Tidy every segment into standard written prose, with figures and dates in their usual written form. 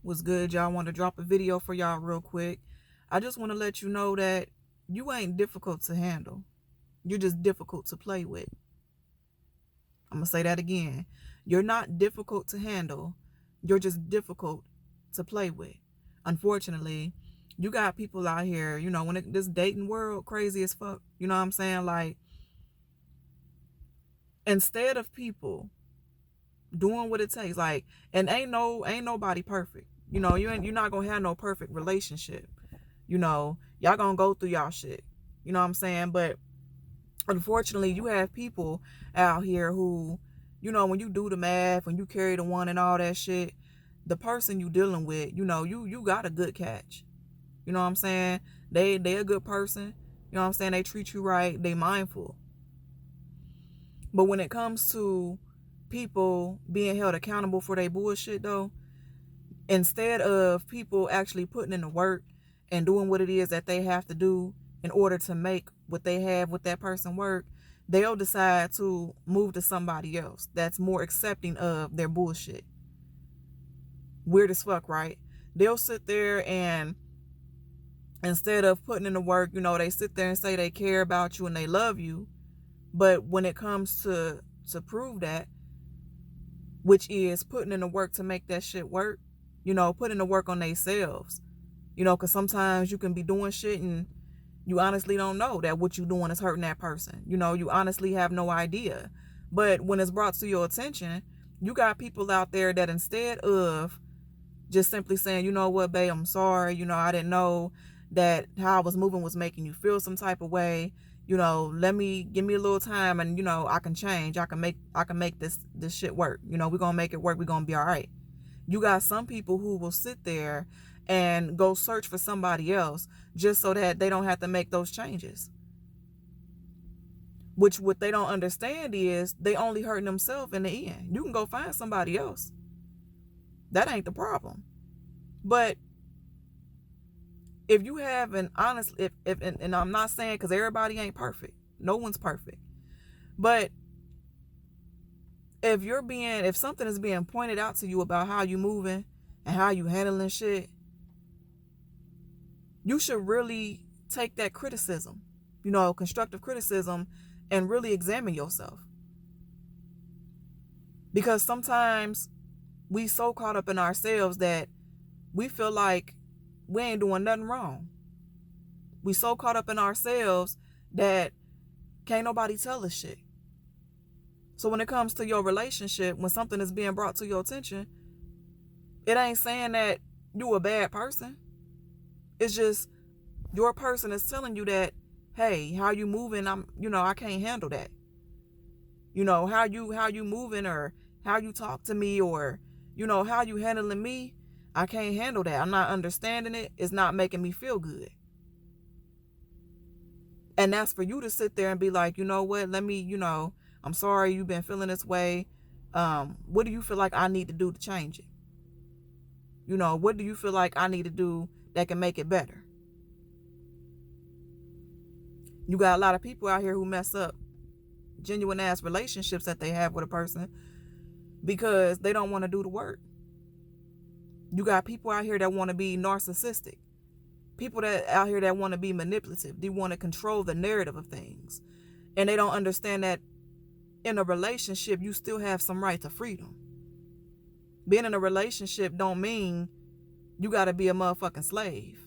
What's good, y'all? Want to drop a video for y'all real quick. I just want to let you know that you ain't difficult to handle. You're just difficult to play with. I'm going to say that again. You're not difficult to handle. You're just difficult to play with. Unfortunately, you got people out here, when this dating world crazy as fuck, you know what I'm saying? Like, instead of people doing what it takes, like, and ain't nobody perfect. You're not gonna have no perfect relationship. Y'all gonna go through y'all shit. You know what I'm saying? But unfortunately, you have people out here who, when you do the math, when you carry the one and all that shit, the person you dealing with, you got a good catch. You know what I'm saying? They a good person. You know what I'm saying? They treat you right. They mindful. But when it comes to people being held accountable for their bullshit, though, instead of people actually putting in the work and doing what it is that they have to do in order to make what they have with that person work, they'll decide to move to somebody else that's more accepting of their bullshit. Weird as fuck, right? They'll sit there and instead of putting in the work, they sit there and say they care about you and they love you. But when it comes to prove that, which is putting in the work to make that shit work, putting the work on themselves, because sometimes you can be doing shit and you honestly don't know that what you're doing is hurting that person. You honestly have no idea. But when it's brought to your attention, you got people out there that instead of just simply saying, you know what, babe, I'm sorry, I didn't know that how I was moving was making you feel some type of way. Give me a little time and I can change. I can make this shit work. We're gonna make it work. We're gonna be all right. You got some people who will sit there and go search for somebody else just so that they don't have to make those changes. Which what they don't understand is they only hurting themselves in the end. You can go find somebody else. That ain't the problem. But if you have an honest, if and I'm not saying because everybody ain't perfect. No one's perfect. But if something is being pointed out to you about how you moving and how you handling shit, you should really take that criticism, constructive criticism, and really examine yourself. Because sometimes we so caught up in ourselves that we feel like we ain't doing nothing wrong. We so caught up in ourselves that can't nobody tell us shit. So when it comes to your relationship, when something is being brought to your attention, it ain't saying that you a bad person. It's just your person is telling you that, hey, how you moving? I can't handle that. How you moving or how you talk to me or, how you handling me. I can't handle that. I'm not understanding it. It's not making me feel good. And that's for you to sit there and be like, you know what? Let me, I'm sorry you've been feeling this way. What do you feel like I need to do to change it? What do you feel like I need to do that can make it better? You got a lot of people out here who mess up genuine ass relationships that they have with a person because they don't want to do the work. You got people out here that want to be narcissistic. People that out here that want to be manipulative. They want to control the narrative of things. And they don't understand that in a relationship, you still have some right to freedom. Being in a relationship don't mean you got to be a motherfucking slave.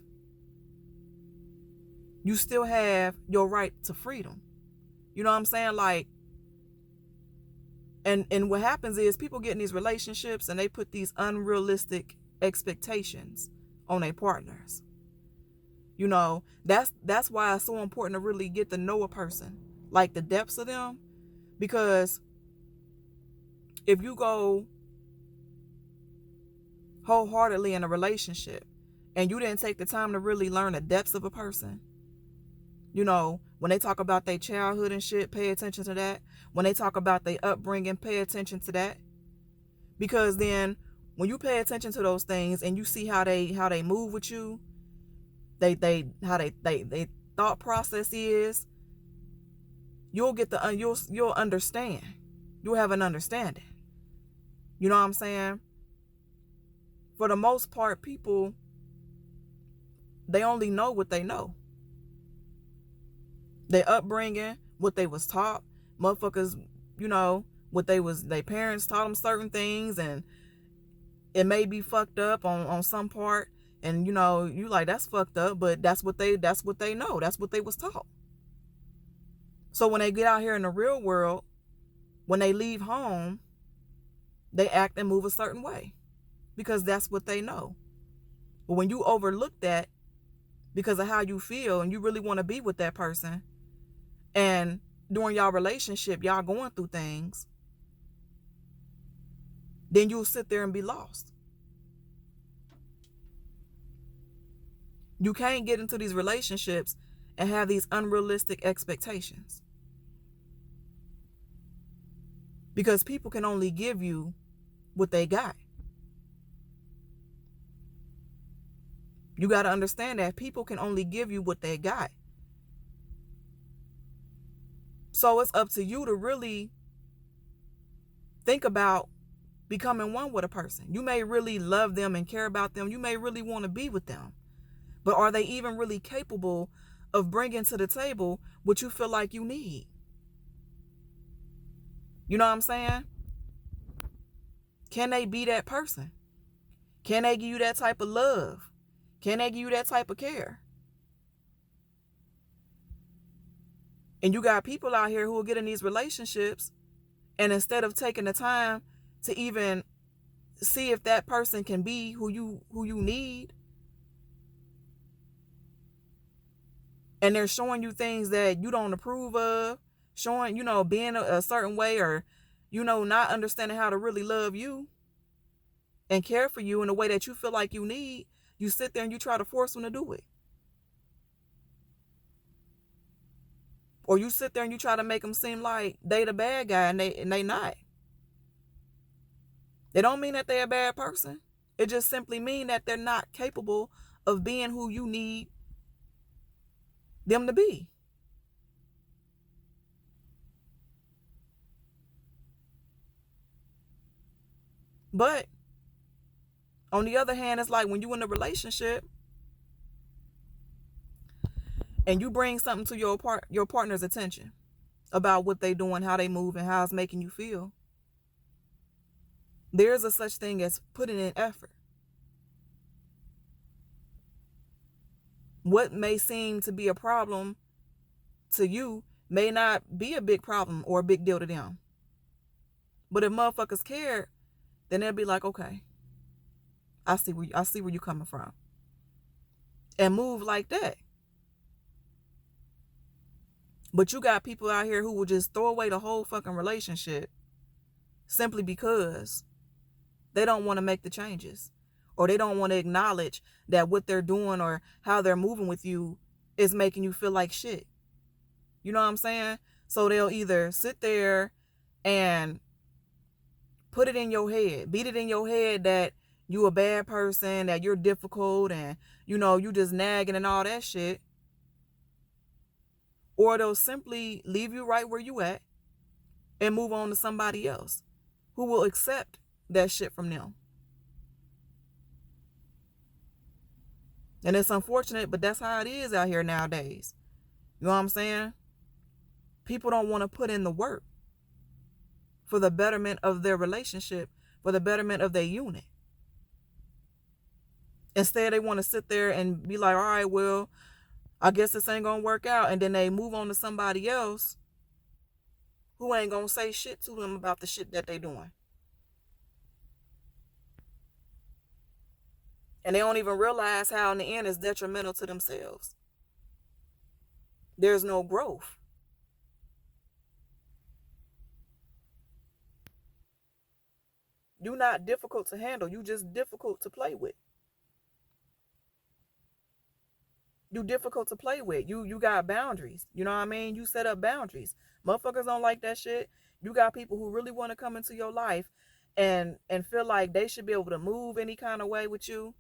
You still have your right to freedom. You know what I'm saying? Like, and what happens is people get in these relationships and they put these unrealistic expectations on their partners. That's why it's so important to really get to know a person, like the depths of them, because if you go wholeheartedly in a relationship and you didn't take the time to really learn the depths of a person, when they talk about their childhood and shit, pay attention to that. When they talk about their upbringing, pay attention to that. Because then when you pay attention to those things and you see how they move with you, how they thought process is, you'll understand. You'll have an understanding. You know what I'm saying? For the most part, people, they only know what they know. Their upbringing, what they was taught, motherfuckers, you know, what their parents taught them certain things, and it may be fucked up on some part, and you know, you like, that's fucked up, but that's what they know. That's what they was taught. So when they get out here in the real world, when they leave home, they act and move a certain way because that's what they know. But when you overlook that because of how you feel and you really want to be with that person, and during y'all relationship, y'all going through things, then you'll sit there and be lost. You can't get into these relationships and have these unrealistic expectations, because people can only give you what they got. You got to understand that people can only give you what they got. So it's up to you to really think about becoming one with a person. You may really love them and care about them. You may really want to be with them. But are they even really capable of bringing to the table what you feel like you need? You know what I'm saying? Can they be that person? Can they give you that type of love? Can they give you that type of care? And you got people out here who will get in these relationships, and instead of taking the time to even see if that person can be who you need, and they're showing you things that you don't approve of, showing, you know, being a certain way, or, you know, not understanding how to really love you and care for you in a way that you feel like you need, you sit there and you try to force them to do it. Or you sit there and you try to make them seem like they the bad guy, and they not. It don't mean that they're a bad person. It just simply mean that they're not capable of being who you need them to be. But on the other hand, it's like when you in a relationship and you bring something to your partner's attention about what they doing, how they move, and how it's making you feel, there's a such thing as putting in effort. What may seem to be a problem to you may not be a big problem or a big deal to them. But if motherfuckers care, then they'll be like, okay, I see where you're coming from, and move like that. But you got people out here who will just throw away the whole fucking relationship simply because they don't want to make the changes, or they don't want to acknowledge that what they're doing or how they're moving with you is making you feel like shit. You know what I'm saying? So they'll either sit there and put it in your head, beat it in your head that you a bad person, that you're difficult, and, you know, you just nagging and all that shit. Or they'll simply leave you right where you at and move on to somebody else who will accept that shit from them. And it's unfortunate, but that's how it is out here nowadays. You know what I'm saying? People don't want to put in the work for the betterment of their relationship, for the betterment of their unit. Instead, they want to sit there and be like, all right, well, I guess this ain't going to work out. And then they move on to somebody else who ain't going to say shit to them about the shit that they doing. And they don't even realize how in the end it's detrimental to themselves. There's no growth. You're not difficult to handle. You just difficult to play with. You difficult to play with. You got boundaries. You know what I mean? You set up boundaries. Motherfuckers don't like that shit. You got people who really want to come into your life and feel like they should be able to move any kind of way with you.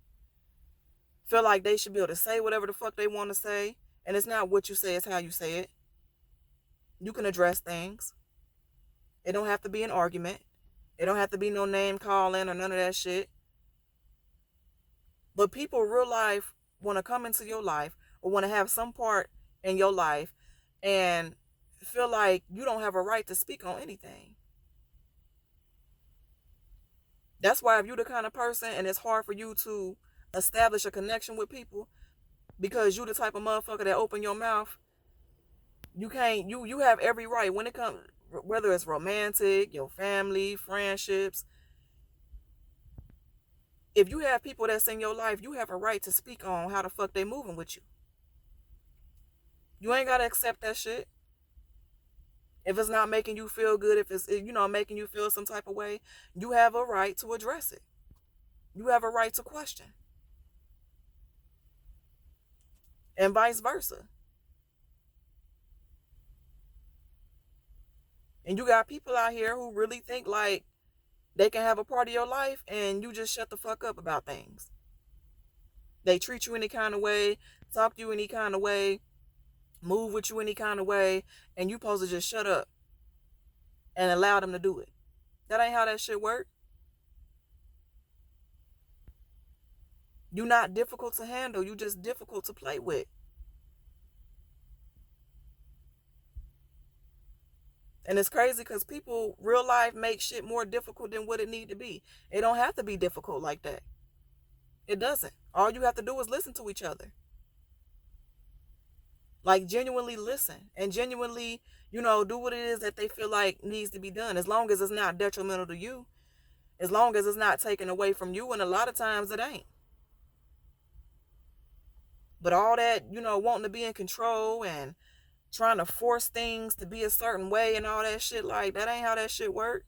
Feel like they should be able to say whatever the fuck they want to say. And it's not what you say, it's how you say it. You can address things. It don't have to be an argument. It don't have to be no name calling or none of that shit. But people real life want to come into your life or want to have some part in your life and feel like you don't have a right to speak on anything. That's why if you're the kind of person and it's hard for you to establish a connection with people because you the type of motherfucker that open your mouth, you can't you have every right when it comes, whether it's romantic, your family, friendships. If you have people that's in your life, you have a right to speak on how the fuck they moving with you. You ain't gotta accept that shit. If it's not making you feel good, if it's making you feel some type of way, you have a right to address it. You have a right to question, and vice versa. And you got people out here who really think like they can have a part of your life and you just shut the fuck up about things. They treat you any kind of way, talk to you any kind of way, move with you any kind of way, and you supposed to just shut up and allow them to do it. That ain't how that shit work. You not difficult to handle. You just difficult to play with. And it's crazy because people real life make shit more difficult than what it need to be. It don't have to be difficult like that. It doesn't. All you have to do is listen to each other. Like genuinely listen and genuinely, do what it is that they feel like needs to be done. As long as it's not detrimental to you. As long as it's not taken away from you. And a lot of times it ain't. But all that, wanting to be in control and trying to force things to be a certain way and all that shit, like that ain't how that shit work.